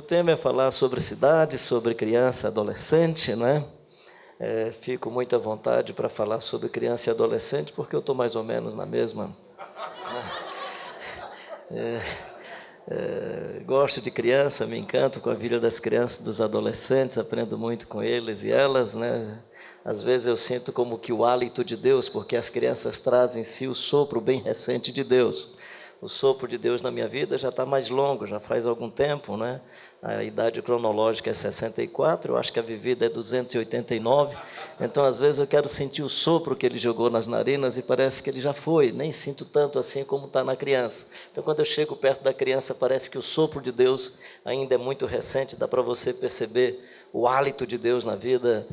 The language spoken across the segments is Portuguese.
tema é falar sobre cidade, sobre criança, adolescente, né? Fico muito à vontade para falar sobre criança e adolescente, porque eu estou mais ou menos na mesma. Gosto de criança, me encanto com a vida das crianças, dos adolescentes, aprendo muito com eles e elas, né? Às vezes eu sinto como que o hálito de Deus, porque as crianças trazem em si o sopro bem recente de Deus. O sopro de Deus na minha vida já está mais longo, já faz algum tempo, né? A idade cronológica é 64, eu acho que a vivida é 289. Então, às vezes, eu quero sentir o sopro que ele jogou nas narinas e parece que ele já foi. Nem sinto tanto assim como está na criança. Então, quando eu chego perto da criança, parece que o sopro de Deus ainda é muito recente. Dá para você perceber o hálito de Deus na vida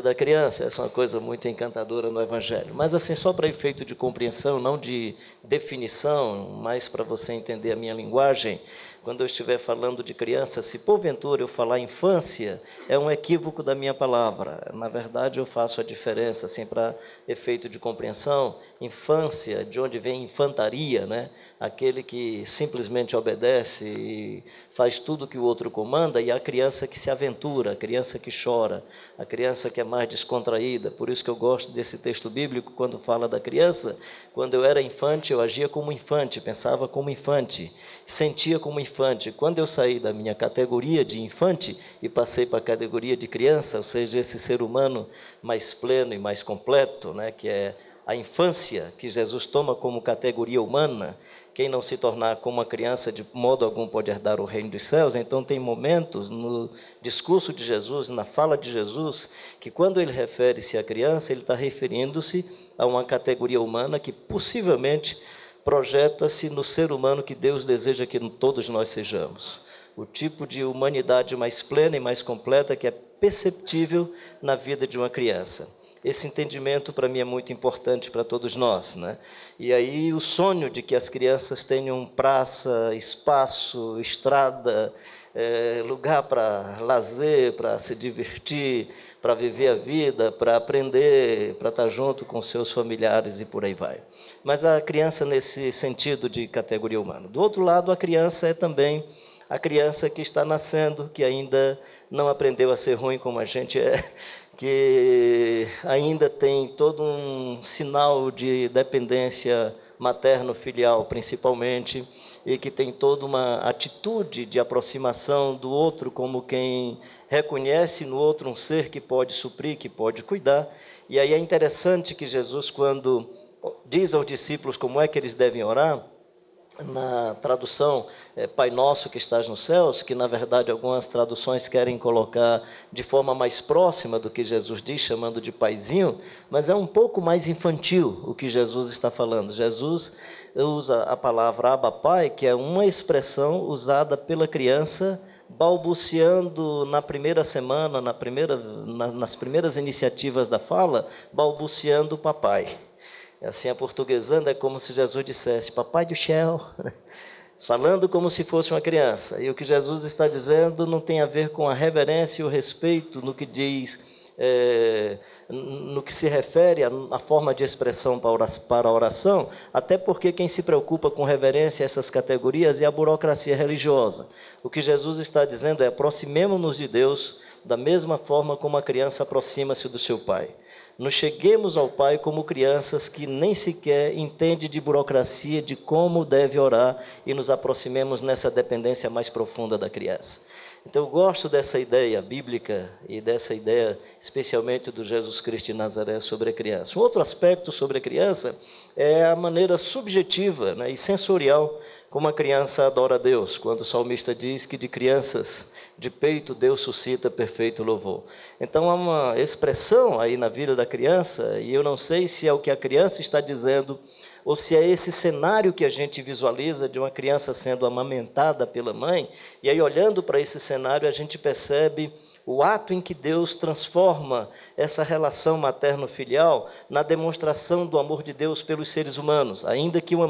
da criança. Essa é uma coisa muito encantadora no Evangelho. Mas, assim, só para efeito de compreensão, não de definição, mas para você entender a minha linguagem. Quando eu estiver falando de criança, se porventura eu falar infância, é um equívoco da minha palavra. Na verdade, eu faço a diferença, assim, para efeito de compreensão. Infância, de onde vem infantaria, né? Aquele que simplesmente obedece e faz tudo que o outro comanda, e a criança que se aventura, a criança que chora, a criança que é mais descontraída. Por isso que eu gosto desse texto bíblico, quando fala da criança. Quando eu era infante, eu agia como infante, pensava como infante, sentia como infante. Quando eu saí da minha categoria de infante e passei para a categoria de criança, ou seja, esse ser humano mais pleno e mais completo, né, que é a infância, que Jesus toma como categoria humana. Quem não se tornar como uma criança, de modo algum pode herdar o reino dos céus. Então, tem momentos no discurso de Jesus, na fala de Jesus, que quando ele refere-se à criança, ele está referindo-se a uma categoria humana que possivelmente projeta-se no ser humano que Deus deseja que todos nós sejamos. O tipo de humanidade mais plena e mais completa que é perceptível na vida de uma criança. Esse entendimento, para mim, é muito importante para todos nós, né? E aí o sonho de que as crianças tenham praça, espaço, estrada, lugar para lazer, para se divertir, para viver a vida, para aprender, para estar junto com seus familiares e por aí vai. Mas a criança nesse sentido de categoria humana. Do outro lado, a criança é também a criança que está nascendo, que ainda não aprendeu a ser ruim como a gente é, que ainda tem todo um sinal de dependência materno-filial, principalmente, e que tem toda uma atitude de aproximação do outro como quem reconhece no outro um ser que pode suprir, que pode cuidar. E aí é interessante que Jesus, quando diz aos discípulos como é que eles devem orar, na tradução Pai Nosso que estás nos céus, que na verdade algumas traduções querem colocar de forma mais próxima do que Jesus diz, chamando de paizinho, mas é um pouco mais infantil o que Jesus está falando. Jesus usa a palavra Abba Pai, que é uma expressão usada pela criança, balbuciando na primeira semana, nas primeiras iniciativas da fala, balbuciando papai. Assim, aportuguesando, é como se Jesus dissesse, papai do céu, falando como se fosse uma criança. E o que Jesus está dizendo não tem a ver com a reverência e o respeito no que diz, no que se refere à forma de expressão para a oração, até porque quem se preocupa com reverência a essas categorias é a burocracia religiosa. O que Jesus está dizendo é, aproximemo-nos de Deus da mesma forma como a criança aproxima-se do seu pai. Nos cheguemos ao Pai como crianças que nem sequer entendem de burocracia, de como deve orar, e nos aproximemos nessa dependência mais profunda da criança. Então, eu gosto dessa ideia bíblica e dessa ideia, especialmente do Jesus Cristo de Nazaré, sobre a criança. Um outro aspecto sobre a criança é a maneira subjetiva, né, e sensorial como a criança adora a Deus, quando o salmista diz que de crianças de peito Deus suscita perfeito louvor. Então há uma expressão aí na vida da criança, e eu não sei se é o que a criança está dizendo, ou se é esse cenário que a gente visualiza de uma criança sendo amamentada pela mãe, e aí olhando para esse cenário a gente percebe o ato em que Deus transforma essa relação materno-filial na demonstração do amor de Deus pelos seres humanos. Ainda que uma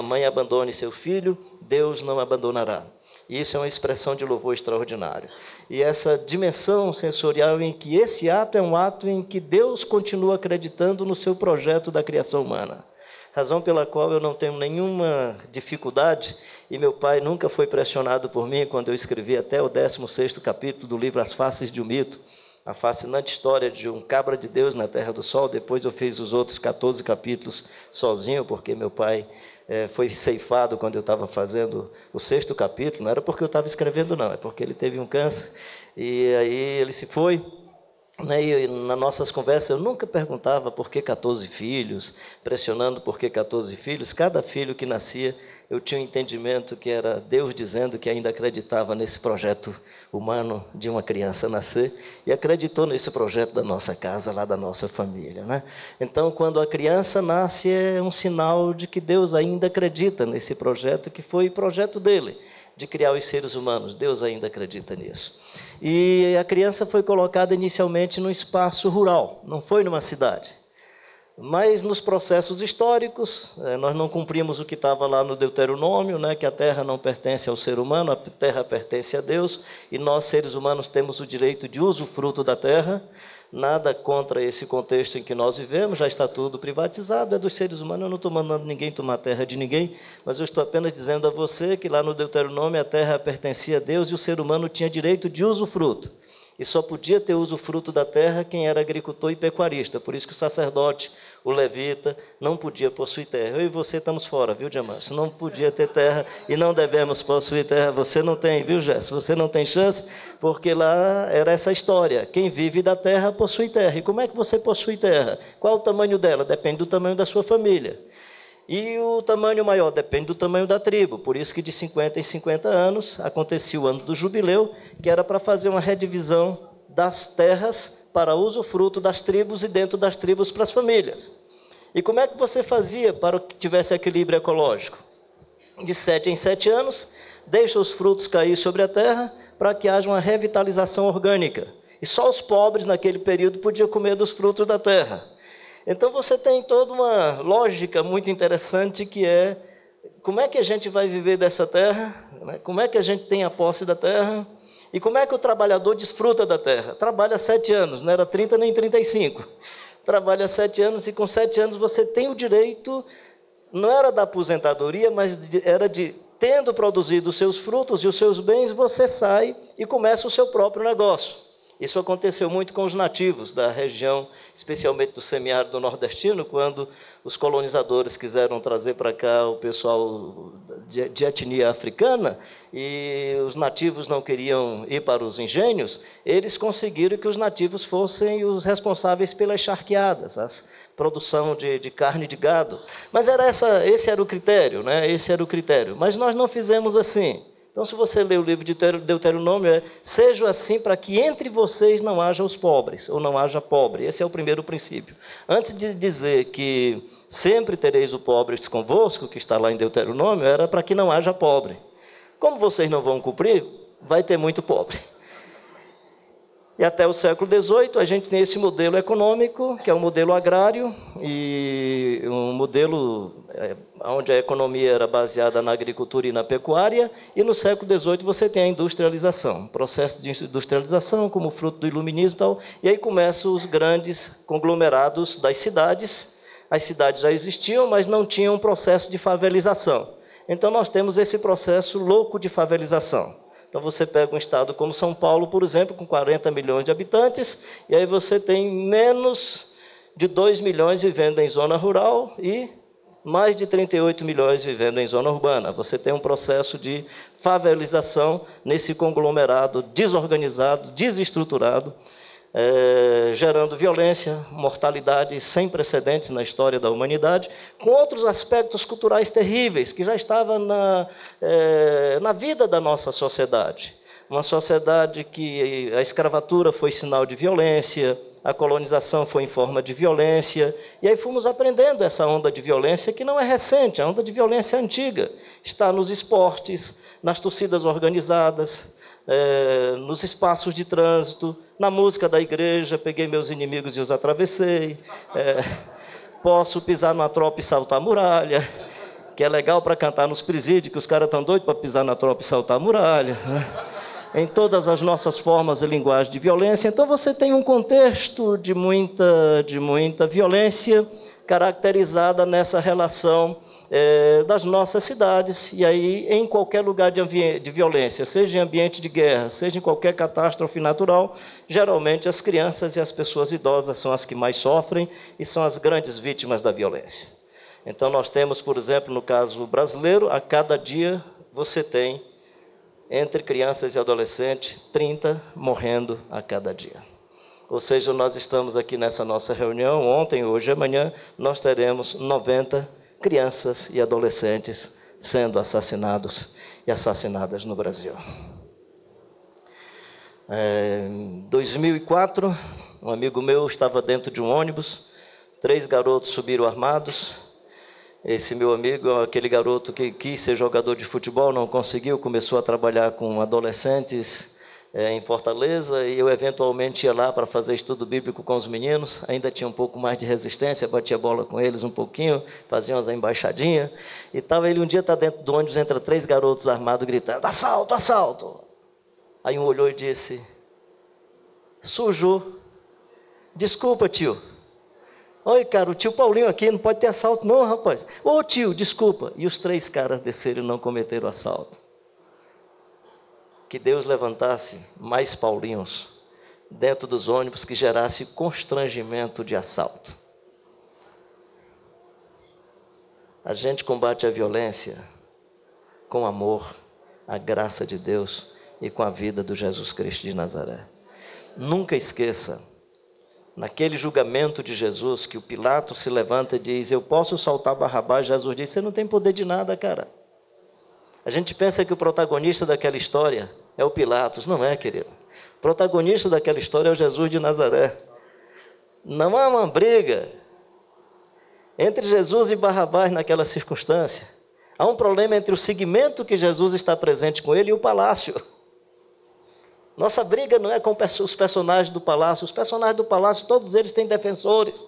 mãe abandone seu filho, Deus não abandonará. Isso é uma expressão de louvor extraordinário. E essa dimensão sensorial em que esse ato é um ato em que Deus continua acreditando no seu projeto da criação humana. razão pela qual eu não tenho nenhuma dificuldade, e meu pai nunca foi pressionado por mim quando eu escrevi até o 16º capítulo do livro As Faces de um Mito, a fascinante história de um cabra de Deus na Terra do Sol. Depois eu fiz os outros 14 capítulos sozinho, porque meu pai foi ceifado quando eu estava fazendo o 6º capítulo. Não era porque eu estava escrevendo, não, é porque ele teve um câncer, e aí ele se foi. E nas nossas conversas eu nunca perguntava por que 14 filhos, pressionando por que 14 filhos. Cada filho que nascia, eu tinha um entendimento que era Deus dizendo que ainda acreditava nesse projeto humano de uma criança nascer, e acreditou nesse projeto da nossa casa, lá da nossa família, né? Então, quando a criança nasce, é um sinal de que Deus ainda acredita nesse projeto, que foi o projeto dele, de criar os seres humanos. Deus ainda acredita nisso. E a criança foi colocada inicialmente num espaço rural, não foi numa cidade. Mas nos processos históricos, nós não cumprimos o que estava lá no Deuteronômio, né, que a terra não pertence ao ser humano, a terra pertence a Deus, e nós, seres humanos, temos o direito de usufruto da terra. Nada contra esse contexto em que nós vivemos, já está tudo privatizado, é dos seres humanos. Eu não estou mandando ninguém tomar terra de ninguém, mas eu estou apenas dizendo a você que lá no Deuteronômio a terra pertencia a Deus e o ser humano tinha direito de usufruto. E só podia ter usufruto da terra quem era agricultor e pecuarista. Por isso que o sacerdote, o levita, não podia possuir terra. Eu e você estamos fora, viu, Diamante? Não podia ter terra e não devemos possuir terra. Você não tem, viu, Jéssica? Você não tem chance, porque lá era essa história. Quem vive da terra possui terra. E como é que você possui terra? Qual o tamanho dela? Depende do tamanho da sua família. E o tamanho maior depende do tamanho da tribo. Por isso que de 50 em 50 anos acontecia o ano do jubileu, que era para fazer uma redivisão das terras para usufruto das tribos e dentro das tribos para as famílias. E como é que você fazia para que tivesse equilíbrio ecológico? De 7 em 7 anos, deixa os frutos cair sobre a terra para que haja uma revitalização orgânica. E só os pobres naquele período podiam comer dos frutos da terra. Então você tem toda uma lógica muito interessante, que é como é que a gente vai viver dessa terra, né? Como é que a gente tem a posse da terra, e como é que o trabalhador desfruta da terra. Trabalha 7 anos, não era 30 nem 35. Trabalha 7 anos, e com 7 anos você tem o direito, não era da aposentadoria, mas era de, tendo produzido os seus frutos e os seus bens, você sai e começa o seu próprio negócio. Isso aconteceu muito com os nativos da região, especialmente do semiárido nordestino, quando os colonizadores quiseram trazer para cá o pessoal de etnia africana, e os nativos não queriam ir para os engenhos. Eles conseguiram que os nativos fossem os responsáveis pelas charqueadas, a produção de carne de gado. Mas esse era o critério, né? Esse era o critério. Mas nós não fizemos assim. Então, se você ler o livro de Deuteronômio, seja assim para que entre vocês não haja os pobres, ou não haja pobre. Esse é o primeiro princípio. Antes de dizer que sempre tereis o pobre convosco, que está lá em Deuteronômio, era para que não haja pobre. Como vocês não vão cumprir, vai ter muito pobre. E até o século XVIII, a gente tem esse modelo econômico, que é um modelo agrário, e um modelo onde a economia era baseada na agricultura e na pecuária, e no século XVIII você tem a industrialização, processo de industrialização como fruto do iluminismo e tal, e aí começam os grandes conglomerados das cidades. As cidades já existiam, mas não tinham um processo de favelização. Então nós temos esse processo louco de favelização. Então você pega um estado como São Paulo, por exemplo, com 40 milhões de habitantes, e aí você tem menos de 2 milhões vivendo em zona rural e mais de 38 milhões vivendo em zona urbana. Você tem um processo de favelização nesse conglomerado desorganizado, desestruturado, gerando violência, mortalidade sem precedentes na história da humanidade, com outros aspectos culturais terríveis que já estavam na vida da nossa sociedade. Uma sociedade que a escravatura foi sinal de violência, a colonização foi em forma de violência, e aí fomos aprendendo essa onda de violência, que não é recente, a onda de violência é antiga. Está nos esportes, nas torcidas organizadas, nos espaços de trânsito, na música da igreja. Peguei meus inimigos e os atravessei. Posso pisar numa tropa e saltar a muralha, que é legal para cantar nos presídios, que os caras estão doidos para pisar na tropa e saltar a muralha, né? Em todas as nossas formas e linguagem de violência. Então você tem um contexto de muita violência, caracterizada nessa relação das nossas cidades, e aí em qualquer lugar de violência, seja em ambiente de guerra, seja em qualquer catástrofe natural, geralmente as crianças e as pessoas idosas são as que mais sofrem e são as grandes vítimas da violência. Então nós temos, por exemplo, no caso brasileiro, a cada dia você tem, entre crianças e adolescentes, 30 morrendo a cada dia. Ou seja, nós estamos aqui nessa nossa reunião, ontem, hoje e amanhã, nós teremos 90 crianças e adolescentes sendo assassinados e assassinadas no Brasil. Em 2004, um amigo meu estava dentro de um ônibus, 3 garotos subiram armados. Esse meu amigo é aquele garoto que quis ser jogador de futebol, não conseguiu, começou a trabalhar com adolescentes em Fortaleza, e eu eventualmente ia lá para fazer estudo bíblico com os meninos, ainda tinha um pouco mais de resistência, batia bola com eles um pouquinho, fazia umas embaixadinhas, e ele um dia está dentro do ônibus, entra 3 garotos armados gritando, assalto, assalto. Aí um olhou e disse, sujou, desculpa tio. Oi, cara, o tio Paulinho aqui, não pode ter assalto não, rapaz. Ô tio, desculpa. E os 3 caras desceram e não cometeram assalto. Que Deus levantasse mais Paulinhos dentro dos ônibus que gerasse constrangimento de assalto. A gente combate a violência com amor, a graça de Deus e com a vida do Jesus Cristo de Nazaré. Nunca esqueça, naquele julgamento de Jesus, que o Pilatos se levanta e diz, eu posso soltar Barrabás, Jesus diz, você não tem poder de nada, cara. A gente pensa que o protagonista daquela história é o Pilatos. Não é, querido. O protagonista daquela história é o Jesus de Nazaré. Não há uma briga entre Jesus e Barrabás naquela circunstância. Há um problema entre o segmento que Jesus está presente com ele e o palácio. Nossa briga não é com os personagens do palácio. Os personagens do palácio, todos eles têm defensores.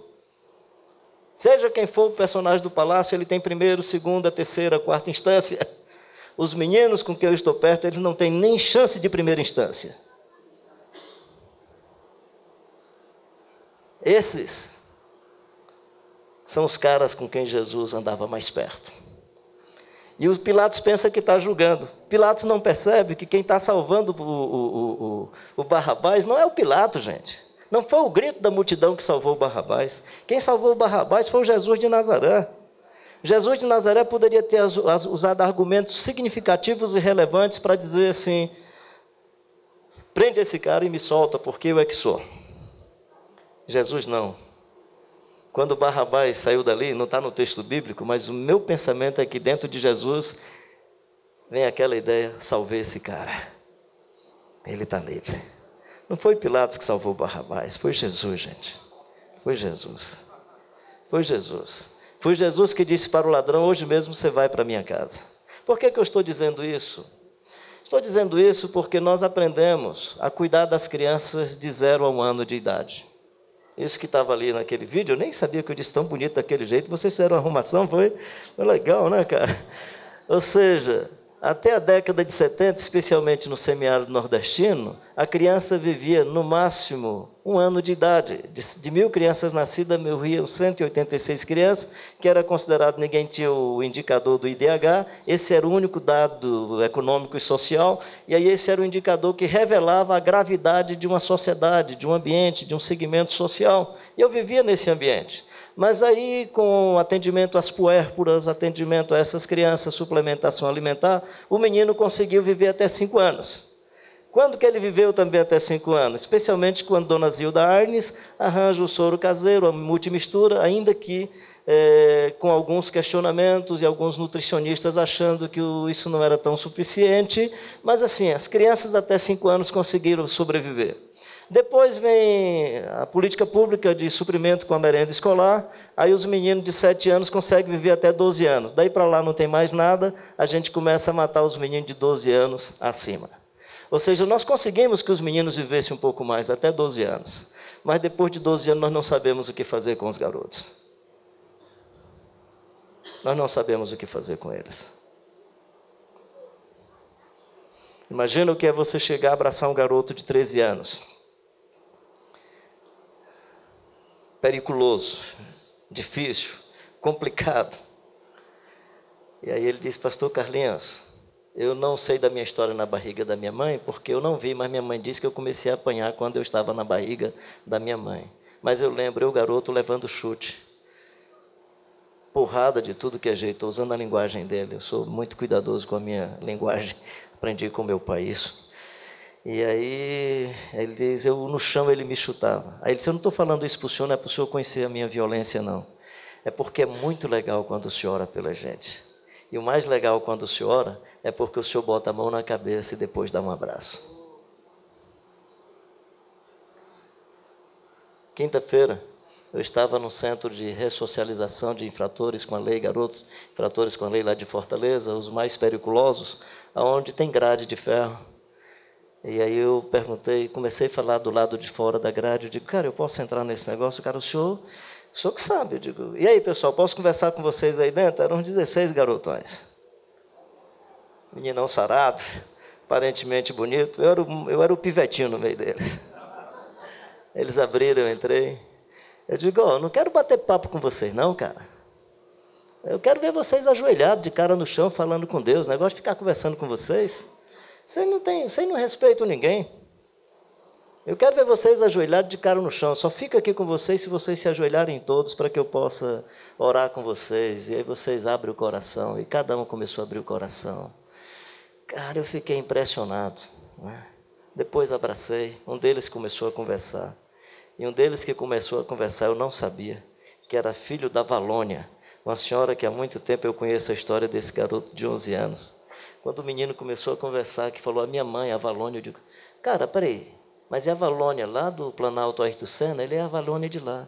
Seja quem for o personagem do palácio, ele tem primeira, segunda, terceira, quarta instância. Os meninos com quem eu estou perto, eles não têm nem chance de primeira instância. Esses são os caras com quem Jesus andava mais perto. E o Pilatos pensa que está julgando. Pilatos não percebe que quem está salvando o Barrabás não é o Pilatos, gente. Não foi o grito da multidão que salvou o Barrabás. Quem salvou o Barrabás foi o Jesus de Nazaré. Jesus de Nazaré poderia ter usado argumentos significativos e relevantes para dizer assim, prende esse cara e me solta, porque eu é que sou. Jesus não. Quando Barrabás saiu dali, não está no texto bíblico, mas o meu pensamento é que dentro de Jesus vem aquela ideia, salvei esse cara. Ele está livre. Não foi Pilatos que salvou Barrabás, foi Jesus, gente. Foi Jesus. Foi Jesus. Foi Jesus que disse para o ladrão, hoje mesmo você vai para a minha casa. Por que eu estou dizendo isso? Estou dizendo isso porque nós aprendemos a cuidar das crianças de 0 a 1 ano de idade. Isso que estava ali naquele vídeo, eu nem sabia que eu disse tão bonito daquele jeito. Vocês fizeram uma arrumação, foi legal, né, cara? Ou seja, até a década de 70, especialmente no semiárido nordestino, a criança vivia no máximo 1 ano de idade. De 1.000 crianças nascidas, morriam 186 crianças, que era considerado, ninguém tinha o indicador do IDH, esse era o único dado econômico e social, e aí esse era o indicador que revelava a gravidade de uma sociedade, de um ambiente, de um segmento social. E eu vivia nesse ambiente. Mas aí, com atendimento às puérperas, atendimento a essas crianças, suplementação alimentar, o menino conseguiu viver até 5 anos. Quando que ele viveu também até 5 anos? Especialmente quando Dona Zilda Arnes arranja o soro caseiro, a multimistura, ainda que com alguns questionamentos e alguns nutricionistas achando que isso não era tão suficiente, mas assim, as crianças até 5 anos conseguiram sobreviver. Depois vem a política pública de suprimento com a merenda escolar, aí os meninos de 7 anos conseguem viver até 12 anos. Daí para lá não tem mais nada, a gente começa a matar os meninos de 12 anos acima. Ou seja, nós conseguimos que os meninos vivessem um pouco mais, até 12 anos. Mas depois de 12 anos nós não sabemos o que fazer com os garotos. Nós não sabemos o que fazer com eles. Imagina o que é você chegar a abraçar um garoto de 13 anos. Periculoso. difícil, complicado. E aí ele disse, pastor Carlinhos, eu não sei da minha história na barriga da minha mãe, porque eu não vi, mas minha mãe disse que eu comecei a apanhar quando eu estava na barriga da minha mãe. Mas eu lembro, eu garoto levando chute, porrada de tudo que é jeito, estou usando a linguagem dele, eu sou muito cuidadoso com a minha linguagem, aprendi com meu pai isso. E aí ele diz, eu no chão ele me chutava. Aí ele disse, eu não estou falando isso para o senhor, não é para o senhor conhecer a minha violência não. É porque é muito legal quando o senhor ora pela gente. E o mais legal quando o senhor ora é porque o senhor bota a mão na cabeça e depois dá um abraço. Quinta-feira, eu estava no centro de ressocialização de infratores com a lei, garotos infratores com a lei lá de Fortaleza, os mais periculosos, onde tem grade de ferro. E aí eu perguntei, comecei a falar do lado de fora da grade, eu digo, cara, eu posso entrar nesse negócio? Cara, o senhor que sabe. Eu digo, e aí, pessoal, posso conversar com vocês aí dentro? Eram uns 16 garotões. Meninão sarado, aparentemente bonito. Eu era o pivetinho no meio deles. Eles abriram, eu entrei. Eu digo, eu não quero bater papo com vocês não, cara. Eu quero ver vocês ajoelhados, de cara no chão, falando com Deus. O negócio de ficar conversando com vocês. Vocês não respeitam ninguém. Eu quero ver vocês ajoelhados de cara no chão. Só fico aqui com vocês se vocês se ajoelharem todos para que eu possa orar com vocês. E aí vocês abrem o coração. E cada um começou a abrir o coração. Cara, eu fiquei impressionado, né? Depois abracei. Um deles começou a conversar. E um deles que começou a conversar, eu não sabia, que era filho da Valônia. Uma senhora que há muito tempo eu conheço a história desse garoto de 11 anos. Quando o menino começou a conversar, que falou, a minha mãe, a Valônia, eu digo, cara, peraí, mas é a Valônia lá do Planalto Ayrton Senna? Ele é a Valônia de lá.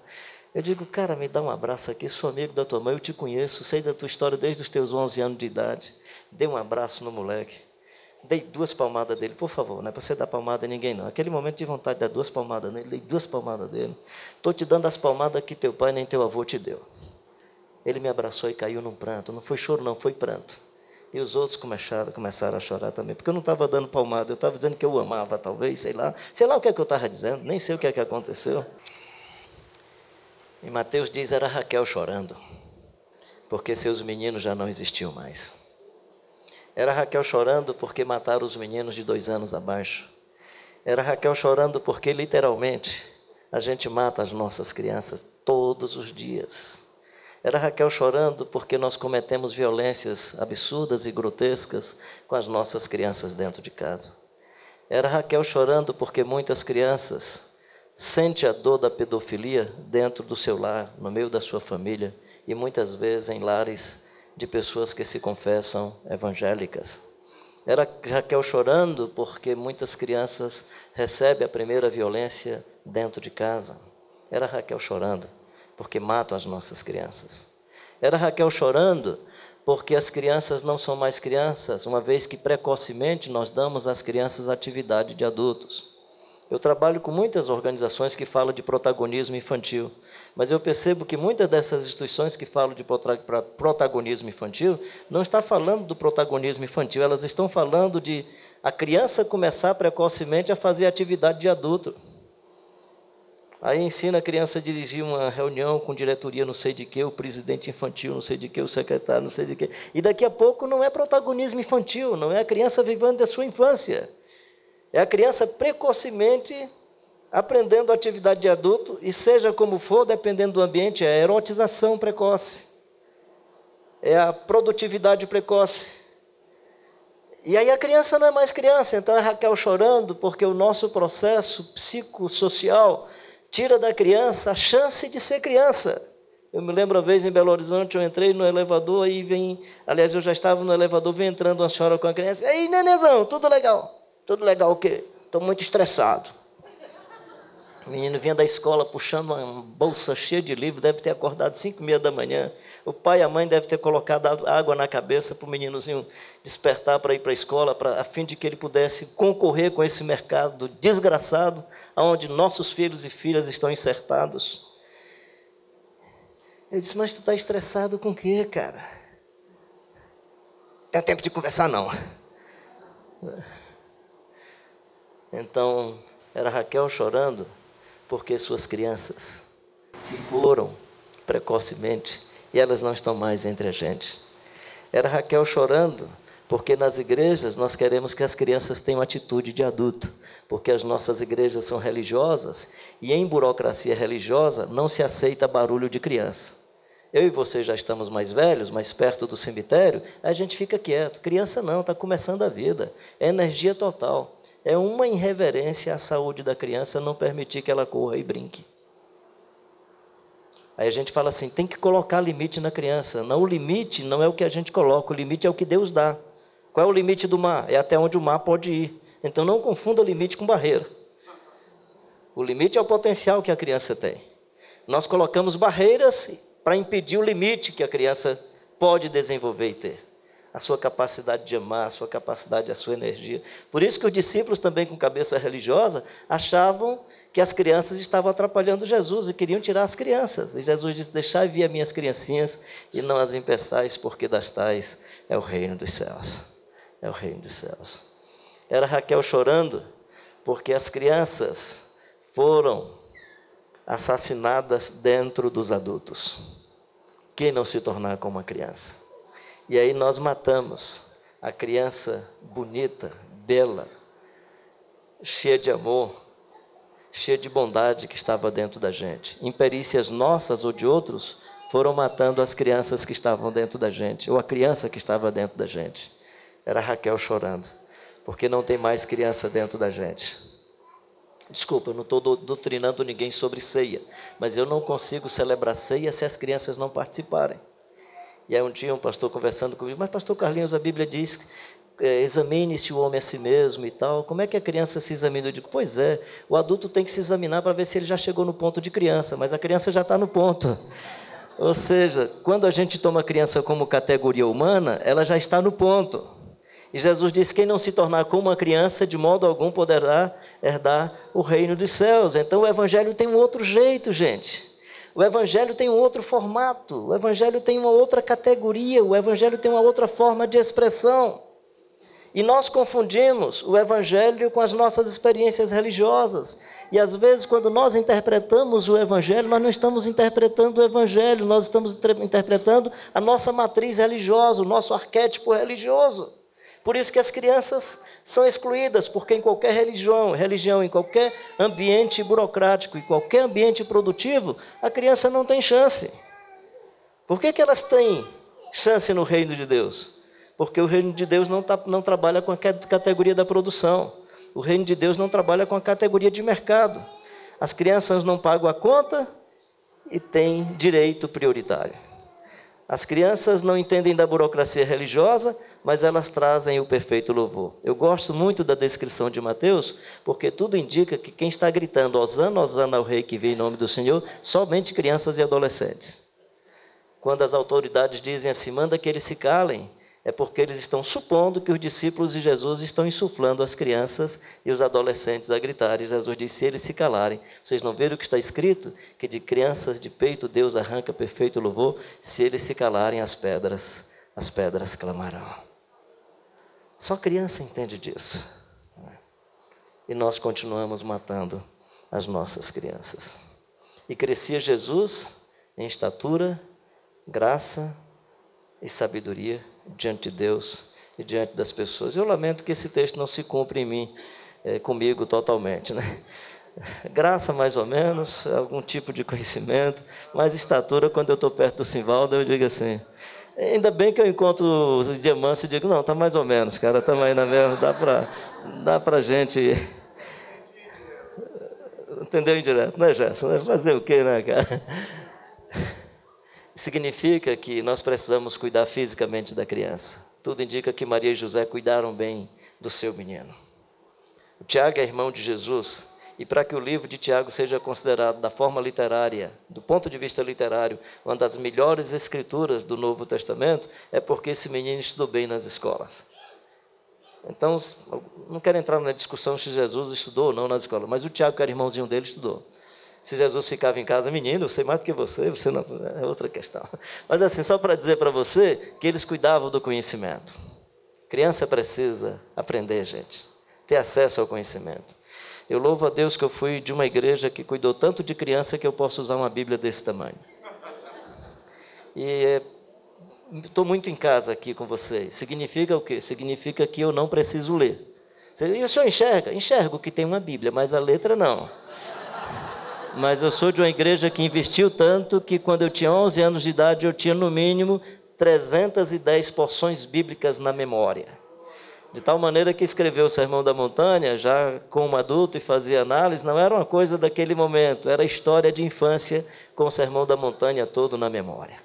Eu digo, cara, me dá um abraço aqui, sou amigo da tua mãe, eu te conheço, sei da tua história desde os teus 11 anos de idade. Dei um abraço no moleque, dei 2 palmadas dele, por favor, não é para você dar palmada a ninguém não. Aquele momento de vontade de dar 2 palmadas nele, dei 2 palmadas dele. Estou te dando as palmadas que teu pai nem teu avô te deu. Ele me abraçou e caiu num pranto, não foi choro não, foi pranto. E os outros começaram a chorar também, porque eu não estava dando palmada, eu estava dizendo que eu o amava, talvez, sei lá o que é que eu estava dizendo, nem sei o que é que aconteceu. E Mateus diz, era Raquel chorando, porque seus meninos já não existiam mais. Era Raquel chorando porque mataram os meninos de 2 anos abaixo. Era Raquel chorando porque, literalmente, a gente mata as nossas crianças todos os dias. Era Raquel chorando porque nós cometemos violências absurdas e grotescas com as nossas crianças dentro de casa. Era Raquel chorando porque muitas crianças sentem a dor da pedofilia dentro do seu lar, no meio da sua família, e muitas vezes em lares de pessoas que se confessam evangélicas. Era Raquel chorando porque muitas crianças recebem a primeira violência dentro de casa. Era Raquel chorando porque matam as nossas crianças. Era Raquel chorando porque as crianças não são mais crianças, uma vez que precocemente nós damos às crianças atividade de adultos. Eu trabalho com muitas organizações que falam de protagonismo infantil, mas eu percebo que muitas dessas instituições que falam de protagonismo infantil não estão falando do protagonismo infantil, elas estão falando de a criança começar precocemente a fazer atividade de adulto. Aí ensina a criança a dirigir uma reunião com diretoria não sei de quê, o presidente infantil não sei de quê, o secretário não sei de quê. E daqui a pouco não é protagonismo infantil, não é a criança vivendo da sua infância. É a criança precocemente aprendendo a atividade de adulto e seja como for, dependendo do ambiente, é a erotização precoce. É a produtividade precoce. E aí a criança não é mais criança, então é Raquel chorando porque o nosso processo psicossocial tira da criança a chance de ser criança. Eu me lembro uma vez em Belo Horizonte, eu entrei no elevador, aí aliás, eu já estava no elevador, vem entrando uma senhora com a criança, e aí, nenezão, tudo legal? Tudo legal o quê? Estou muito estressado. O menino vinha da escola puxando uma bolsa cheia de livro, deve ter acordado 5h30 da manhã. O pai e a mãe devem ter colocado água na cabeça para o meninozinho despertar para ir para a escola, a fim de que ele pudesse concorrer com esse mercado desgraçado, onde nossos filhos e filhas estão insertados. Eu disse, mas tu está estressado com o quê, cara? Não tem tempo de conversar, não. Então, era Raquel chorando porque suas crianças se foram precocemente e elas não estão mais entre a gente. Era Raquel chorando, porque nas igrejas nós queremos que as crianças tenham atitude de adulto, porque as nossas igrejas são religiosas e em burocracia religiosa não se aceita barulho de criança. Eu e você já estamos mais velhos, mais perto do cemitério, a gente fica quieto. Criança não, está começando a vida, é energia total. É uma irreverência à saúde da criança não permitir que ela corra e brinque. Aí a gente fala assim, tem que colocar limite na criança. Não, o limite não é o que a gente coloca, o limite é o que Deus dá. Qual é o limite do mar? É até onde o mar pode ir. Então não confunda o limite com barreira. O limite é o potencial que a criança tem. Nós colocamos barreiras para impedir o limite que a criança pode desenvolver e ter. A sua capacidade de amar, a sua capacidade, a sua energia. Por isso que os discípulos também com cabeça religiosa achavam que as crianças estavam atrapalhando Jesus e queriam tirar as crianças. E Jesus disse, deixai vir as minhas criancinhas e não as impeçais, porque das tais é o reino dos céus. É o reino dos céus. Era Raquel chorando porque as crianças foram assassinadas dentro dos adultos. Quem não se tornar como uma criança? E aí nós matamos a criança bonita, bela, cheia de amor, cheia de bondade que estava dentro da gente. Imperícias nossas ou de outros foram matando as crianças que estavam dentro da gente, ou a criança que estava dentro da gente. Era Raquel chorando, porque não tem mais criança dentro da gente. Desculpa, eu não estou doutrinando ninguém sobre ceia, mas eu não consigo celebrar ceia se as crianças não participarem. E aí um dia um pastor conversando comigo, mas pastor Carlinhos, a Bíblia diz, examine-se o homem a si mesmo e tal, como é que a criança se examina? Eu digo, pois é, o adulto tem que se examinar para ver se ele já chegou no ponto de criança, mas a criança já está no ponto. Ou seja, quando a gente toma a criança como categoria humana, ela já está no ponto. E Jesus disse, quem não se tornar como uma criança, de modo algum poderá herdar o reino dos céus. Então o Evangelho tem um outro jeito, gente. O Evangelho tem um outro formato. O Evangelho tem uma outra categoria. O Evangelho tem uma outra forma de expressão. E nós confundimos o Evangelho com as nossas experiências religiosas. E às vezes, quando nós interpretamos o Evangelho, nós não estamos interpretando o Evangelho, nós estamos interpretando a nossa matriz religiosa, o nosso arquétipo religioso. Por isso que as crianças são excluídas, porque em qualquer religião, em qualquer ambiente burocrático, em qualquer ambiente produtivo, a criança não tem chance. Por que elas têm chance no reino de Deus? Porque o reino de Deus não trabalha com a categoria da produção. O reino de Deus não trabalha com a categoria de mercado. As crianças não pagam a conta e têm direito prioritário. As crianças não entendem da burocracia religiosa, mas elas trazem o perfeito louvor. Eu gosto muito da descrição de Mateus, porque tudo indica que quem está gritando, Hosana, Hosana ao rei que vem em nome do Senhor, somente crianças e adolescentes. Quando as autoridades dizem assim, manda que eles se calem, é porque eles estão supondo que os discípulos de Jesus estão insuflando as crianças e os adolescentes a gritarem. Jesus disse, se eles se calarem, vocês não viram o que está escrito? Que de crianças de peito Deus arranca perfeito louvor, se eles se calarem as pedras clamarão. Só criança entende disso. E nós continuamos matando as nossas crianças. E crescia Jesus em estatura, graça e sabedoria diante de Deus e diante das pessoas. Eu lamento que esse texto não se cumpra em mim, comigo totalmente, né? Graça mais ou menos, algum tipo de conhecimento, mas estatura, quando eu estou perto do Simvaldo, eu digo assim, ainda bem que eu encontro os diamantes e digo, não, está mais ou menos, cara, estamos aí na mesma, dá para gente... Entendeu indireto, né, Gerson? Fazer o quê, né, cara? Significa que nós precisamos cuidar fisicamente da criança. Tudo indica que Maria e José cuidaram bem do seu menino. O Tiago é irmão de Jesus, e para que o livro de Tiago seja considerado da forma literária, do ponto de vista literário, uma das melhores escrituras do Novo Testamento, é porque esse menino estudou bem nas escolas. Então, não quero entrar na discussão se Jesus estudou ou não nas escolas, mas o Tiago, que era irmãozinho dele, estudou. Se Jesus ficava em casa, menino, eu sei mais do que você não, é outra questão. Mas assim, só para dizer para você que eles cuidavam do conhecimento. Criança precisa aprender, gente, ter acesso ao conhecimento. Eu louvo a Deus que eu fui de uma igreja que cuidou tanto de criança que eu posso usar uma Bíblia desse tamanho. E estou muito em casa aqui com vocês. Significa o quê? Significa que eu não preciso ler. E o senhor enxerga? Enxergo que tem uma Bíblia, mas a letra não. Mas eu sou de uma igreja que investiu tanto que quando eu tinha 11 anos de idade, eu tinha no mínimo 310 porções bíblicas na memória. De tal maneira que escrever o Sermão da Montanha, já como adulto e fazia análise, não era uma coisa daquele momento, era história de infância com o Sermão da Montanha todo na memória.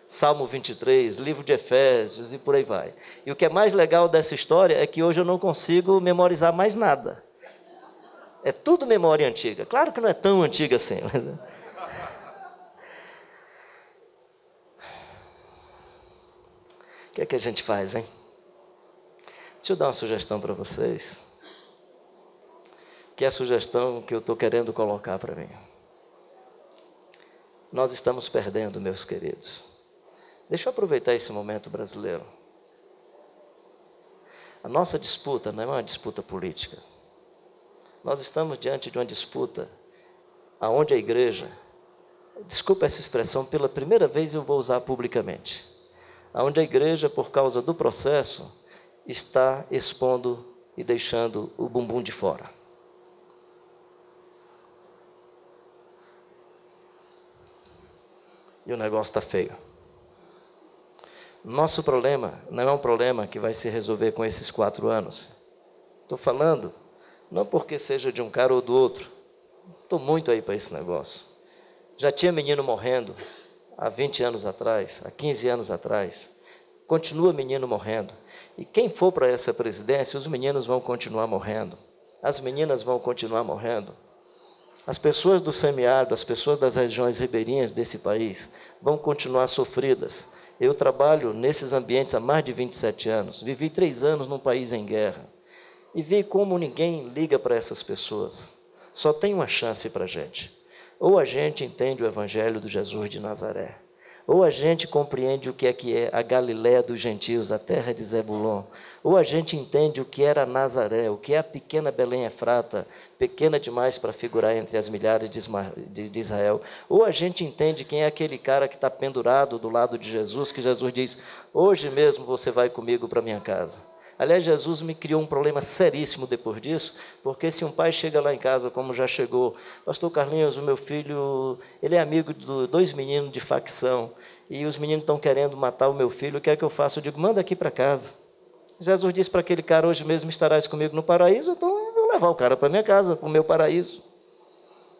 Salmo 23, livro de Efésios e por aí vai. E o que é mais legal dessa história é que hoje eu não consigo memorizar mais nada. É tudo memória antiga. Claro que não é tão antiga assim. Mas... O que é que a gente faz, hein? Deixa eu dar uma sugestão para vocês. Que é a sugestão que eu estou querendo colocar para mim. Nós estamos perdendo, meus queridos. Deixa eu aproveitar esse momento brasileiro. A nossa disputa não é uma disputa política. Nós estamos diante de uma disputa onde a igreja, desculpa essa expressão, pela primeira vez eu vou usar publicamente, onde a igreja, por causa do processo, está expondo e deixando o bumbum de fora. E o negócio está feio. Nosso problema não é um problema que vai se resolver com esses 4 anos. Estou falando, não porque seja de um cara ou do outro. Estou muito aí para esse negócio. Já tinha menino morrendo há 20 anos atrás, há 15 anos atrás. Continua menino morrendo. E quem for para essa presidência, os meninos vão continuar morrendo. As meninas vão continuar morrendo. As pessoas do semiárido, as pessoas das regiões ribeirinhas desse país vão continuar sofridas. Eu trabalho nesses ambientes há mais de 27 anos. Vivi 3 anos num país em guerra. E vi como ninguém liga para essas pessoas. Só tem uma chance para a gente. Ou a gente entende o evangelho do Jesus de Nazaré, ou a gente compreende o que é a Galiléia dos gentios, a terra de Zebulon, ou a gente entende o que era Nazaré, o que é a pequena Belém Efrata, pequena demais para figurar entre as milhares de Israel, ou a gente entende quem é aquele cara que está pendurado do lado de Jesus, que Jesus diz, hoje mesmo você vai comigo para minha casa. Aliás, Jesus me criou um problema seríssimo depois disso, porque se um pai chega lá em casa, como já chegou, pastor Carlinhos, o meu filho, ele é amigo de 2 meninos de facção, e os meninos estão querendo matar o meu filho, o que é que eu faço? Eu digo, manda aqui para casa. Jesus disse para aquele cara, hoje mesmo estarás comigo no paraíso, então eu vou levar o cara para minha casa, para o meu paraíso.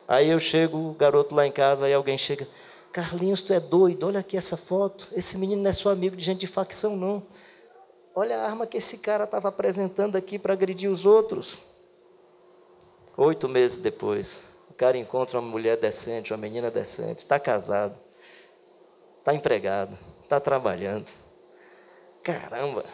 Aí eu chego, o garoto lá em casa, aí alguém chega, Carlinhos, tu é doido, olha aqui essa foto, esse menino não é só amigo de gente de facção, não. Olha a arma que esse cara estava apresentando aqui para agredir os outros. 8 meses depois, o cara encontra uma mulher decente, uma menina decente, está casado, está empregado, está trabalhando. Caramba!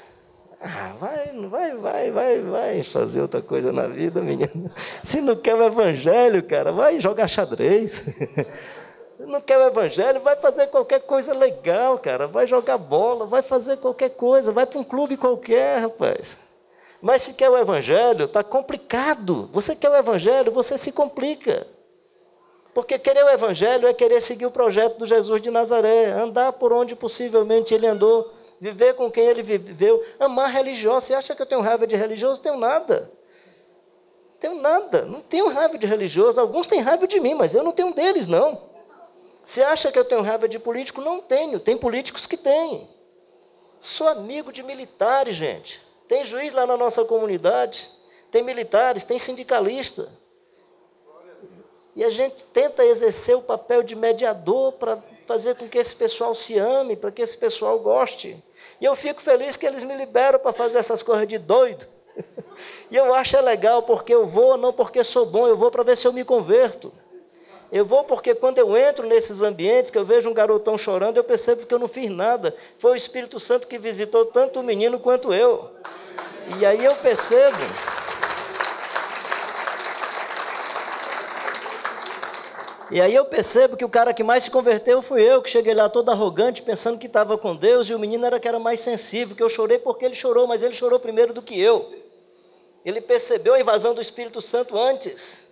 Vai fazer outra coisa na vida, menino. Se não quer o evangelho, cara, vai jogar xadrez. Não quer o evangelho, vai fazer qualquer coisa legal, cara. Vai jogar bola, vai fazer qualquer coisa, vai para um clube qualquer, rapaz. Mas se quer o evangelho, está complicado. Você quer o evangelho, você se complica. Porque querer o evangelho é querer seguir o projeto do Jesus de Nazaré, andar por onde possivelmente ele andou, viver com quem ele viveu, amar religioso. Você acha que eu tenho raiva de religioso? Tenho nada. Tenho nada, não tenho raiva de religioso. Alguns têm raiva de mim, mas eu não tenho deles, não. Você acha que eu tenho raiva de político? Não tenho. Tem políticos que têm. Sou amigo de militares, gente. Tem juiz lá na nossa comunidade. Tem militares, tem sindicalista. E a gente tenta exercer o papel de mediador para fazer com que esse pessoal se ame, para que esse pessoal goste. E eu fico feliz que eles me liberam para fazer essas coisas de doido. E eu acho legal porque eu vou, não porque sou bom, eu vou para ver se eu me converto. Eu vou porque quando eu entro nesses ambientes, que eu vejo um garotão chorando, eu percebo que eu não fiz nada. Foi o Espírito Santo que visitou tanto o menino quanto eu. E aí eu percebo... E aí eu percebo que o cara que mais se converteu fui eu, que cheguei lá todo arrogante, pensando que estava com Deus, e o menino era que era mais sensível, que eu chorei porque ele chorou, mas ele chorou primeiro do que eu. Ele percebeu a invasão do Espírito Santo antes.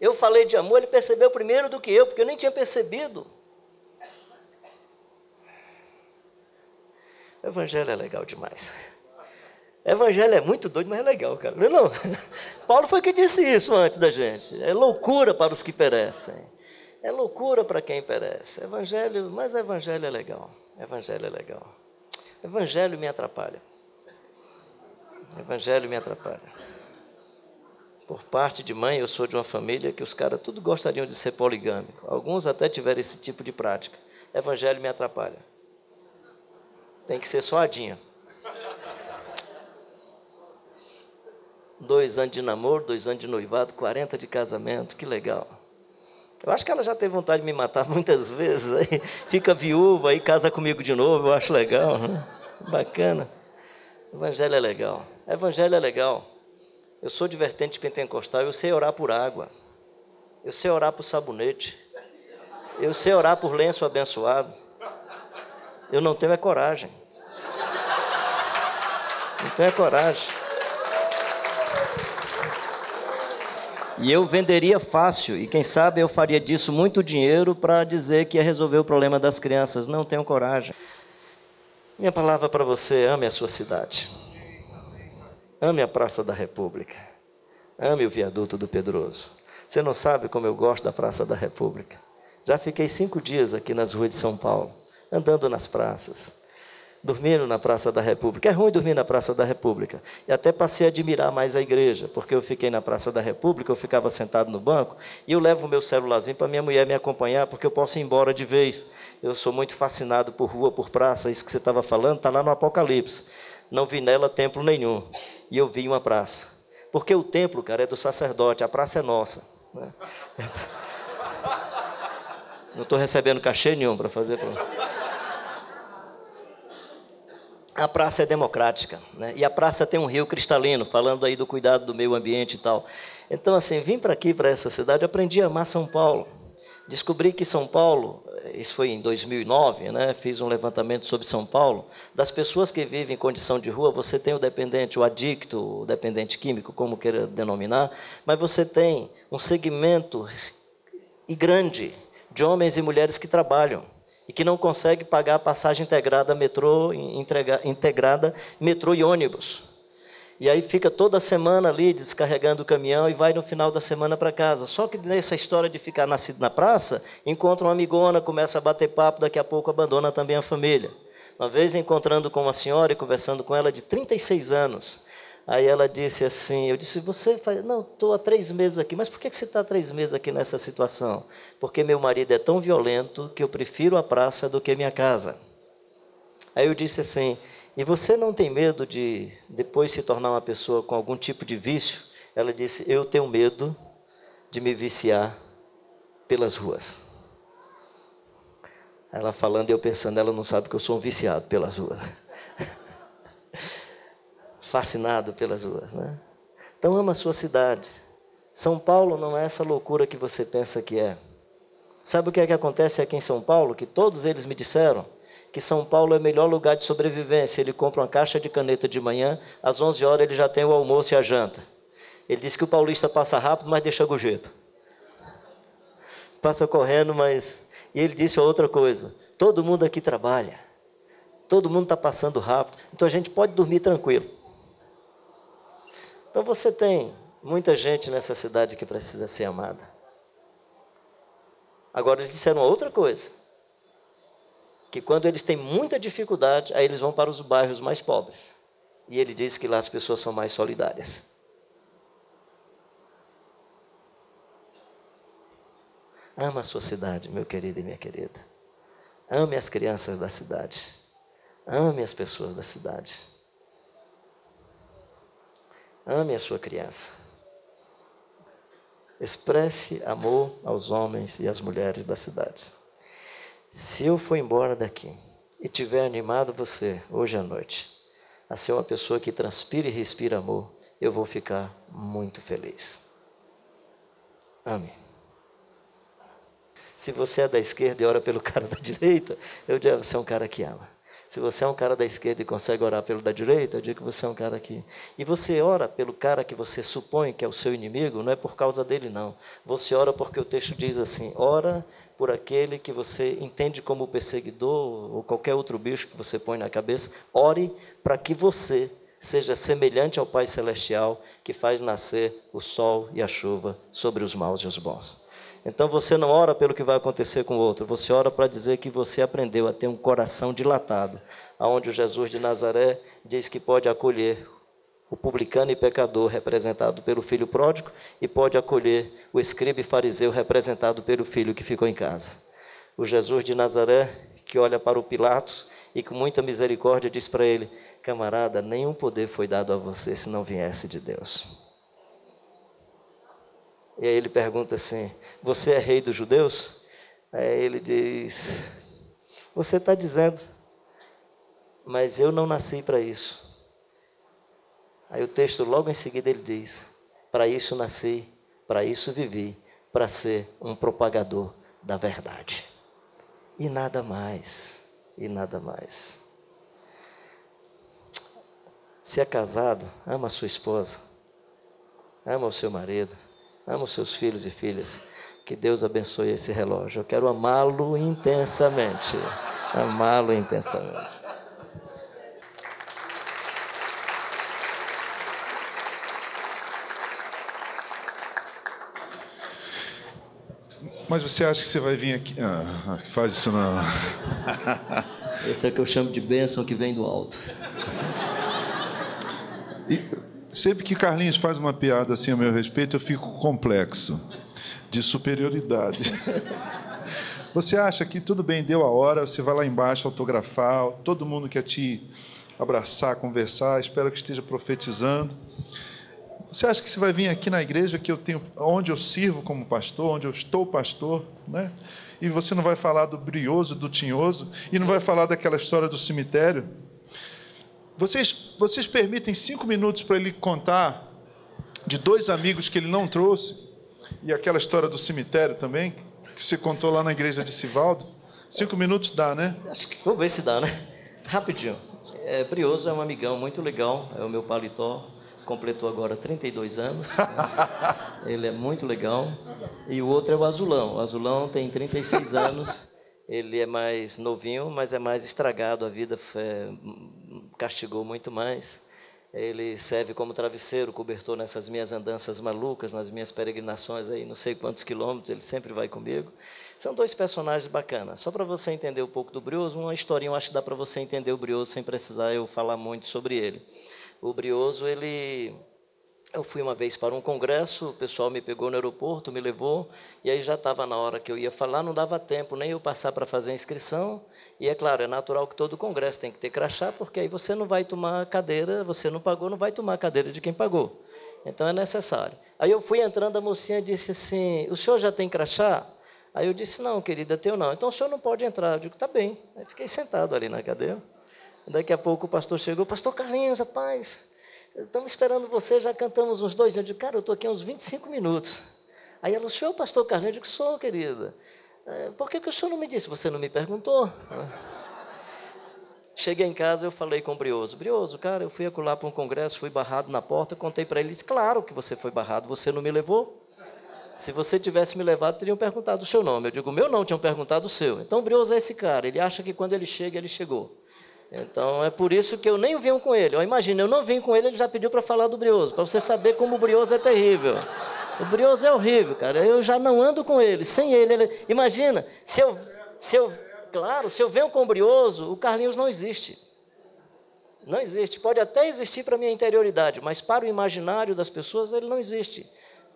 Eu falei de amor, ele percebeu primeiro do que eu, porque eu nem tinha percebido. Evangelho é legal demais. Evangelho é muito doido, mas é legal, cara. Não é não? Paulo foi que disse isso antes da gente. É loucura para os que perecem. É loucura para quem perece. Evangelho, mas evangelho é legal. Evangelho é legal. Evangelho me atrapalha. Evangelho me atrapalha. Por parte de mãe, eu sou de uma família que os caras tudo gostariam de ser poligâmico. Alguns até tiveram esse tipo de prática. Evangelho me atrapalha. Tem que ser só Adinha. 2 anos de namoro, 2 anos de noivado, 40 de casamento, que legal. Eu acho que ela já teve vontade de me matar muitas vezes, aí fica viúva, aí casa comigo de novo, eu acho legal, né? Bacana. Evangelho é legal. Evangelho é legal. Eu sou de vertente pentecostal, eu sei orar por água. Eu sei orar por sabonete. Eu sei orar por lenço abençoado. Eu não tenho coragem. Não tenho coragem. E eu venderia fácil, e quem sabe eu faria disso muito dinheiro para dizer que ia resolver o problema das crianças. Não tenho coragem. Minha palavra para você: ame a sua cidade. Ame a Praça da República. Ame o viaduto do Pedroso. Você não sabe como eu gosto da Praça da República. Já fiquei 5 dias aqui nas ruas de São Paulo, andando nas praças, dormindo na Praça da República. É ruim dormir na Praça da República. E até passei a admirar mais a igreja, porque eu fiquei na Praça da República, eu ficava sentado no banco, e eu levo o meu celularzinho para minha mulher me acompanhar, porque eu posso ir embora de vez. Eu sou muito fascinado por rua, por praça, isso que você estava falando, está lá no Apocalipse. Não vi nela templo nenhum, e eu vi uma praça. Porque o templo, cara, é do sacerdote, a praça é nossa, né? Não estou recebendo cachê nenhum para fazer. A praça é democrática, né? E a praça tem um rio cristalino, falando aí do cuidado do meio ambiente e tal. Então, assim, vim para aqui, para essa cidade, aprendi a amar São Paulo. Descobri que São Paulo, isso foi em 2009, né? Fiz um levantamento sobre São Paulo. Das pessoas que vivem em condição de rua, você tem o dependente, o adicto, o dependente químico, como queira denominar, mas você tem um segmento e grande de homens e mulheres que trabalham e que não conseguem pagar a passagem integrada metrô e ônibus. E aí fica toda semana ali descarregando o caminhão e vai no final da semana para casa. Só que nessa história de ficar na praça, encontra uma amigona, começa a bater papo, daqui a pouco abandona também a família. Uma vez encontrando com uma senhora e conversando com ela de 36 anos, aí ela disse assim, eu disse, você faz... Não, estou há 3 meses aqui. Mas por que você está há 3 meses aqui nessa situação? Porque meu marido é tão violento que eu prefiro a praça do que minha casa. Aí eu disse assim, e você não tem medo de depois se tornar uma pessoa com algum tipo de vício? Ela disse, eu tenho medo de me viciar pelas ruas. Ela falando e eu pensando, ela não sabe que eu sou um viciado pelas ruas. Fascinado pelas ruas, né? Então ama a sua cidade. São Paulo não é essa loucura que você pensa que é. Sabe o que é que acontece aqui em São Paulo? Que todos eles me disseram que São Paulo é o melhor lugar de sobrevivência. Ele compra uma caixa de caneta de manhã, às 11 horas ele já tem o almoço e a janta. Ele disse que o paulista passa rápido, mas deixa gorjeta. Passa correndo, mas... E ele disse outra coisa, todo mundo aqui trabalha, todo mundo está passando rápido, então a gente pode dormir tranquilo. Então você tem muita gente nessa cidade que precisa ser amada. Agora eles disseram outra coisa, que quando eles têm muita dificuldade, aí eles vão para os bairros mais pobres. E ele diz que lá as pessoas são mais solidárias. Ama a sua cidade, meu querido e minha querida. Ame as crianças da cidade. Ame as pessoas da cidade. Ame a sua criança. Expresse amor aos homens e às mulheres da cidade. Se eu for embora daqui e tiver animado você, hoje à noite, a ser uma pessoa que transpira e respira amor, eu vou ficar muito feliz. Ame. Se você é da esquerda e ora pelo cara da direita, eu digo, você é um cara que ama. Se você é um cara da esquerda e consegue orar pelo da direita, eu digo que você é um cara aqui. E você ora pelo cara que você supõe que é o seu inimigo, não é por causa dele, não. Você ora porque o texto diz assim, ora por aquele que você entende como perseguidor ou qualquer outro bicho que você põe na cabeça, ore para que você seja semelhante ao Pai Celestial que faz nascer o sol e a chuva sobre os maus e os bons. Então você não ora pelo que vai acontecer com o outro, você ora para dizer que você aprendeu a ter um coração dilatado, aonde o Jesus de Nazaré diz que pode acolher o publicano e pecador representado pelo filho pródigo e pode acolher o escriba e fariseu representado pelo filho que ficou em casa. O Jesus de Nazaré que olha para o Pilatos e com muita misericórdia diz para ele, camarada, nenhum poder foi dado a você se não viesse de Deus. E aí ele pergunta assim, você é rei dos judeus? Aí ele diz, você está dizendo, mas eu não nasci para isso. Aí o texto logo em seguida ele diz, para isso nasci, para isso vivi, para ser um propagador da verdade. E nada mais, e nada mais. Se é casado, ama a sua esposa, ama o seu marido, ama os seus filhos e filhas. Que Deus abençoe esse relógio. Eu quero amá-lo intensamente. Amá-lo intensamente. Mas você acha que você vai vir aqui... faz isso não. Esse é o que eu chamo de bênção que vem do alto. E sempre que Carlinhos faz uma piada assim a meu respeito, eu fico complexo de superioridade. Você acha que tudo bem, deu a hora, você vai lá embaixo autografar, todo mundo quer te abraçar, conversar, espero que esteja profetizando. Você acha que você vai vir aqui na igreja que eu tenho, onde eu sirvo como pastor, onde eu estou pastor, né? E você não vai falar do brioso, do tinhoso, e não vai falar daquela história do cemitério? Vocês permitem 5 minutos para ele contar de 2 amigos que ele não trouxe, e aquela história do cemitério também, que você contou lá na igreja de Sivaldo? 5 minutos dá, né? Acho que vou ver se dá, né? Rapidinho. Brioso é um amigão muito legal, é o meu paletó. Completou agora 32 anos, né? Ele é muito legal. E o outro é o Azulão. O Azulão tem 36 anos, ele é mais novinho, mas é mais estragado, a vida castigou muito mais. Ele serve como travesseiro, cobertor nessas minhas andanças malucas, nas minhas peregrinações, aí não sei quantos quilômetros, ele sempre vai comigo. São 2 personagens bacanas. Só para você entender um pouco do Brioso, uma historinha, eu acho que dá para você entender o Brioso sem precisar eu falar muito sobre ele. O Brioso, eu fui uma vez para um congresso, o pessoal me pegou no aeroporto, me levou, e aí já estava na hora que eu ia falar, não dava tempo nem eu passar para fazer a inscrição, e é claro, é natural que todo congresso tem que ter crachá, porque aí você não vai tomar cadeira, você não pagou, não vai tomar a cadeira de quem pagou. Então é necessário. Aí eu fui entrando, a mocinha disse assim, o senhor já tem crachá? Aí eu disse, não, querida, teu não. Então o senhor não pode entrar. Eu digo, tá bem. Aí fiquei sentado ali na cadeira. Daqui a pouco o pastor chegou, pastor Carlinhos, rapaz, estamos esperando você, já cantamos uns 2. Eu digo, cara, eu estou aqui há uns 25 minutos. Aí ela, o senhor é o pastor Carlinhos? Eu digo, sou, querida. Por que o senhor não me disse? Você não me perguntou? Cheguei em casa, eu falei com o Brioso. Brioso, cara, eu fui acolá para um congresso, fui barrado na porta, contei para ele, disse, claro que você foi barrado, você não me levou? Se você tivesse me levado, teriam perguntado o seu nome. Eu digo, o meu não, tinham perguntado o seu. Então o Brioso é esse cara, ele acha que quando ele chega, ele chegou. Então, é por isso que eu nem vim com ele. Imagina, eu não vim com ele, ele já pediu para falar do Brioso, para você saber como o Brioso é terrível. O Brioso é horrível, cara. Eu já não ando com ele. Sem ele... Imagina, se eu venho com o Brioso, o Carlinhos não existe. Não existe. Pode até existir para a minha interioridade, mas para o imaginário das pessoas, ele não existe.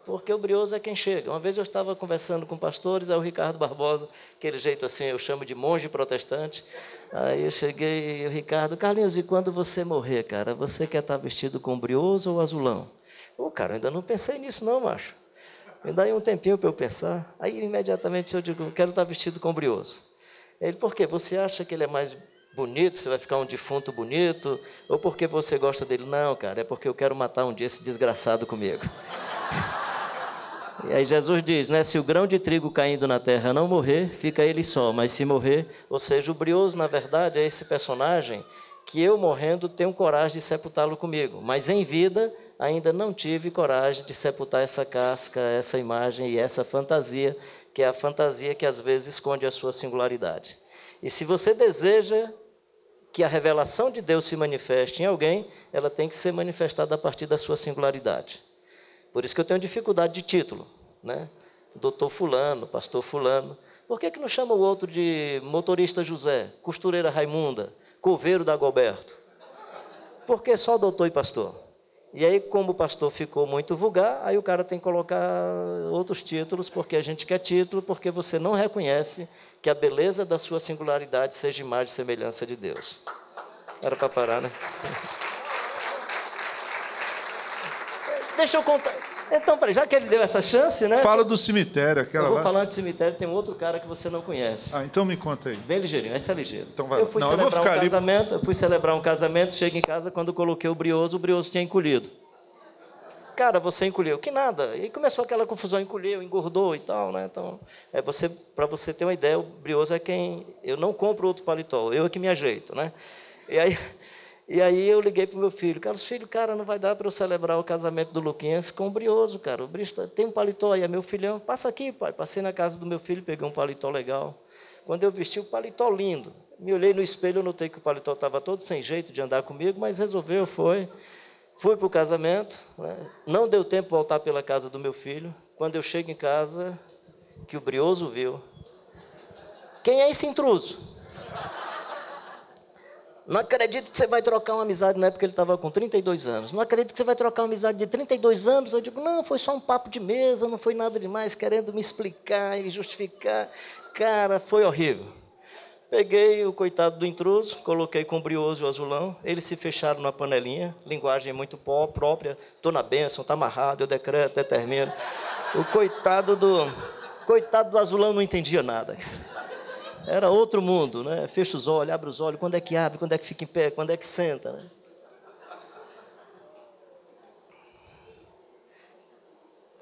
Porque o Brioso é quem chega. Uma vez eu estava conversando com pastores, aí o Ricardo Barbosa, aquele jeito assim, eu chamo de monge protestante. Aí eu cheguei e o Ricardo, Carlinhos, e quando você morrer, cara, você quer estar vestido com Brioso ou azulão? Cara, eu ainda não pensei nisso não, macho. Me dá aí um tempinho para eu pensar. Aí imediatamente eu digo, quero estar vestido com Brioso. Ele, por quê? Você acha que ele é mais bonito, você vai ficar um defunto bonito? Ou porque você gosta dele? Não, cara, é porque eu quero matar um dia esse desgraçado comigo. E aí Jesus diz, né, se o grão de trigo caindo na terra não morrer, fica ele só, mas se morrer, ou seja, o brioso, na verdade, é esse personagem que eu morrendo tenho coragem de sepultá-lo comigo, mas em vida ainda não tive coragem de sepultar essa casca, essa imagem e essa fantasia, que é a fantasia que às vezes esconde a sua singularidade. E se você deseja que a revelação de Deus se manifeste em alguém, ela tem que ser manifestada a partir da sua singularidade. Por isso que eu tenho dificuldade de título, né? Doutor fulano, pastor fulano. Por que não chama o outro de motorista José, costureira Raimunda, coveiro Dagoberto? Por que só doutor e pastor? E aí, como o pastor ficou muito vulgar, aí o cara tem que colocar outros títulos, porque a gente quer título, porque você não reconhece que a beleza da sua singularidade seja imagem e semelhança de Deus. Era para parar, né? Deixa eu contar. Então, já que ele deu essa chance, né? Fala do cemitério, aquela lá. Eu vou falar de cemitério, tem um outro cara que você não conhece. Ah, então me conta aí. Bem ligeirinho, esse é ligeiro. Então vai. Eu fui celebrar um casamento, chego em casa, quando eu coloquei o brioso tinha encolhido. Cara, você encolheu. Que nada. E começou aquela confusão, encolheu, engordou e tal, né? Então, para você ter uma ideia, o brioso é quem... Eu não compro outro paletó, eu é que me ajeito, né? E aí eu liguei para o meu filho. Cara, não vai dar para eu celebrar o casamento do Luquinhas com o brioso, cara. O brioso tem um paletó aí, é meu filhão. Passa aqui, pai. Passei na casa do meu filho, peguei um paletó legal. Quando eu vesti o paletó lindo, me olhei no espelho, eu notei que o paletó estava todo sem jeito de andar comigo, mas resolveu, Fui para o casamento, né? Não deu tempo de voltar pela casa do meu filho. Quando eu chego em casa, que o brioso viu. Quem é esse intruso? Não acredito que você vai trocar uma amizade, na época ele estava com 32 anos. Não acredito que você vai trocar uma amizade de 32 anos. Eu digo, não, foi só um papo de mesa, não foi nada demais, querendo me explicar e justificar. Cara, foi horrível. Peguei o coitado do intruso, coloquei com o brioso e o azulão, eles se fecharam na panelinha, linguagem muito própria, estou na bênção, está amarrado, eu decreto, determino. O coitado do azulão não entendia nada. Era outro mundo, né? Fecha os olhos, abre os olhos, quando é que abre, quando é que fica em pé, quando é que senta, né?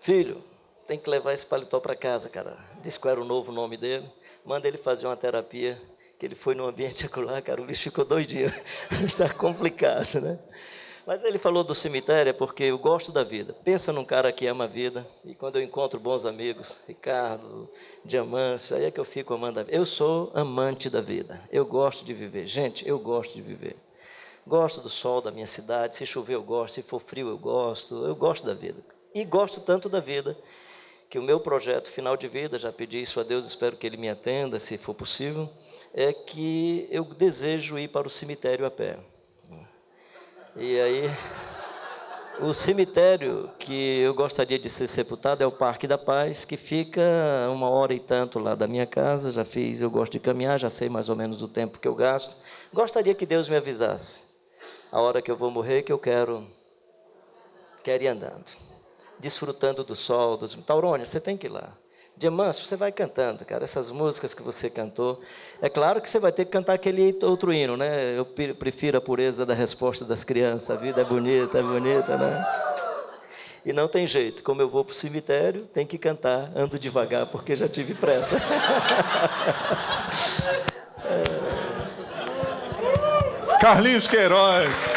Filho, tem que levar esse paletó para casa, cara. Disse qual era o novo nome dele. Manda ele fazer uma terapia, que ele foi num ambiente secular, cara, o bicho ficou doidinho. Está complicado, né? Mas ele falou do cemitério porque eu gosto da vida. Pensa num cara que ama a vida. E quando eu encontro bons amigos, Ricardo, Diamâncio, aí é que eu fico amando a vida. Eu sou amante da vida. Eu gosto de viver. Gente, eu gosto de viver. Gosto do sol da minha cidade. Se chover, eu gosto. Se for frio, eu gosto. Eu gosto da vida. E gosto tanto da vida que o meu projeto final de vida, já pedi isso a Deus, espero que Ele me atenda, se for possível, é que eu desejo ir para o cemitério a pé. E aí, o cemitério que eu gostaria de ser sepultado é o Parque da Paz, que fica 1h e tanto lá da minha casa. Já fiz, eu gosto de caminhar, já sei mais ou menos o tempo que eu gasto. Gostaria que Deus me avisasse a hora que eu vou morrer, que eu quero ir andando, desfrutando do sol, dos... Taurônio, você tem que ir lá. Diamâncio, você vai cantando, cara, essas músicas que você cantou. É claro que você vai ter que cantar aquele outro hino, né? Eu prefiro a pureza da resposta das crianças. A vida é bonita, né? E não tem jeito. Como eu vou para o cemitério, tem que cantar Ando Devagar, porque já tive pressa. Carlinhos Queiroz.